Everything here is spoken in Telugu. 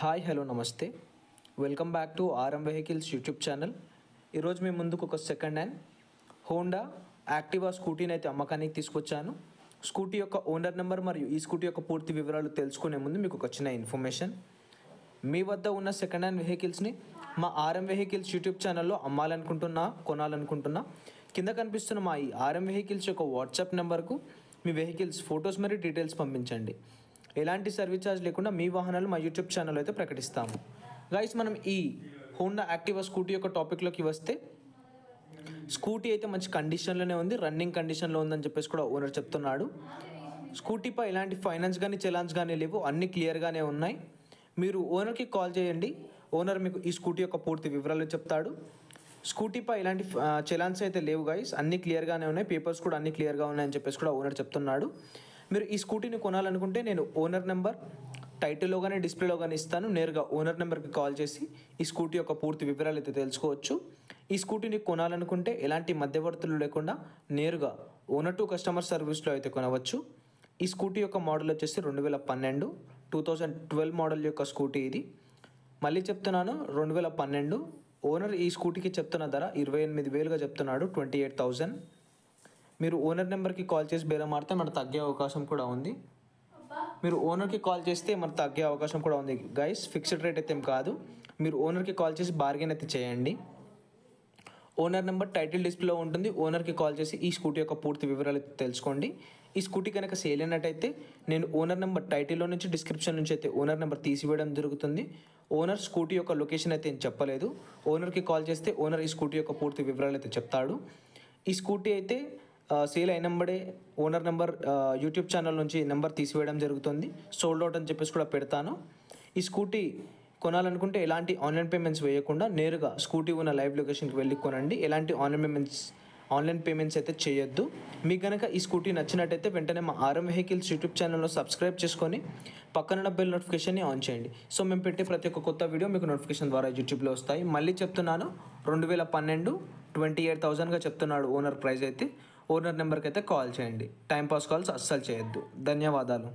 హాయ్ హలో నమస్తే welcome back to RM vehicles YouTube channel. ఈరోజు మీ ముందుకు ఒక సెకండ్ హ్యాండ్ హోండా యాక్టివా స్కూటీని అయితే అమ్మకానికి తీసుకొచ్చాను. స్కూటీ యొక్క ఓనర్ నెంబర్ మరియు ఈ స్కూటీ యొక్క పూర్తి వివరాలు తెలుసుకునే ముందు మీకు ఒక చిన్న ఇన్ఫర్మేషన్. మీ వద్ద ఉన్న సెకండ్ హ్యాండ్ వెహికల్స్ని మా ఆర్ఎం వెహికల్స్ యూట్యూబ్ ఛానల్లో అమ్మాలనుకుంటున్నా కొనాలనుకుంటున్నా కింద కనిపిస్తున్న మా ఈ ఆర్ఎం వెహికల్స్ యొక్క వాట్సాప్ నెంబర్కు మీ వెహికల్స్ ఫొటోస్ మరియు డీటెయిల్స్ పంపించండి. ఎలాంటి సర్వీస్ ఛార్జ్ లేకుండా మీ వాహనాలు మా యూట్యూబ్ ఛానల్ అయితే ప్రకటిస్తాము. గైస్, మనం ఈ హోండా యాక్టివా స్కూటీ యొక్క టాపిక్లోకి వస్తే, స్కూటీ అయితే మంచి కండిషన్లోనే ఉంది, రన్నింగ్ కండిషన్లో ఉందని చెప్పేసి కూడా ఓనర్ చెప్తున్నాడు. స్కూటీపై ఎలాంటి ఫైనాన్స్ కానీ చలాన్స్ కానీ లేవు, అన్నీ క్లియర్గానే ఉన్నాయి. మీరు ఓనర్కి కాల్ చేయండి, ఓనర్ మీకు ఈ స్కూటీ యొక్క పూర్తి వివరాలు చెప్తాడు. స్కూటీపై ఎలాంటి చలాన్స్ అయితే లేవు గైస్, అన్నీ క్లియర్గానే ఉన్నాయి, పేపర్స్ కూడా అన్నీ క్లియర్గా ఉన్నాయని చెప్పేసి కూడా ఓనర్ చెప్తున్నాడు. మీరు ఈ స్కూటీని కొనాలనుకుంటే నేను ఓనర్ నెంబర్ టైటిల్లో కానీ డిస్ప్లేలో కానీ ఇస్తాను. నేరుగా ఓనర్ నెంబర్కి కాల్ చేసి ఈ స్కూటీ యొక్క పూర్తి వివరాలు అయితే తెలుసుకోవచ్చు. ఈ స్కూటీని కొనాలనుకుంటే ఎలాంటి మధ్యవర్తులు లేకుండా నేరుగా ఓనర్ టు కస్టమర్ సర్వీస్లో అయితే కొనవచ్చు. ఈ స్కూటీ యొక్క మోడల్ వచ్చేసి 2012 మోడల్ యొక్క స్కూటీ ఇది. మళ్ళీ చెప్తున్నాను, 2012. ఓనర్ ఈ స్కూటీకి చెప్తున్న ధర 28,000గా చెప్తున్నాడు, 28,000. మీరు ఓనర్ నెంబర్కి కాల్ చేసి బేరం ఆడితే మనకు తగ్గే అవకాశం కూడా ఉంది. మీరు ఓనర్కి కాల్ చేస్తే మనకు తగ్గే అవకాశం కూడా ఉంది గైస్, ఫిక్స్డ్ రేట్ అయితే ఏం కాదు. మీరు ఓనర్కి కాల్ చేసి బార్గెన్ అయితే చేయండి. ఓనర్ నెంబర్ టైటిల్ డిస్ప్లేలో ఉంటుంది. ఓనర్కి కాల్ చేసి ఈ స్కూటీ యొక్క పూర్తి వివరాలు తెలుసుకోండి. ఈ స్కూటీ కనుక సేల్ అయినట్టయితే నేను ఓనర్ నెంబర్ టైటిల్లో నుంచి డిస్క్రిప్షన్ నుంచి అయితే ఓనర్ నెంబర్ తీసివేయడం జరుగుతుంది. ఓనర్ స్కూటీ యొక్క లొకేషన్ అయితే ఏం చెప్పలేదు. ఓనర్కి కాల్ చేస్తే ఓనర్ ఈ స్కూటీ యొక్క పూర్తి వివరాలు అయితే చెప్తాడు. ఈ స్కూటీ అయితే సేల్ అయినంబడే ఓనర్ నెంబర్ యూట్యూబ్ ఛానల్ నుంచి నెంబర్ తీసివేయడం జరుగుతుంది. సోల్డ్ అవుట్ అని చెప్పేసి కూడా పెడతాను. ఈ స్కూటీ కొనాలనుకుంటే ఎలాంటి ఆన్లైన్ పేమెంట్స్ వేయకుండా నేరుగా స్కూటీ ఉన్న లైవ్ లొకేషన్కి వెళ్ళి కొనండి. ఎలాంటి ఆన్లైన్ పేమెంట్స్ అయితే చేయొద్దు. మీకు కనుక ఈ స్కూటీ నచ్చినట్టయితే వెంటనే మా ఆర్ఎం వెహికల్స్ యూట్యూబ్ ఛానల్లో సబ్స్క్రైబ్ చేసుకొని పక్కన బెల్ నోటిఫికేషన్ని ఆన్ చేయండి. సో మేము పెట్టే ప్రతి ఒక్క కొత్త వీడియో మీకు నోటిఫికేషన్ ద్వారా యూట్యూబ్లో వస్తాయి. మళ్ళీ చెప్తున్నాను, 2012 28,000గా చెప్తున్నాడు ఓనర్ ప్రైస్ అయితే. ఓనర్ నెంబర్కి అయితే కాల్ చేయండి. టైంపాస్ కాల్స్ అస్సలు చేయొద్దు. ధన్యవాదాలు.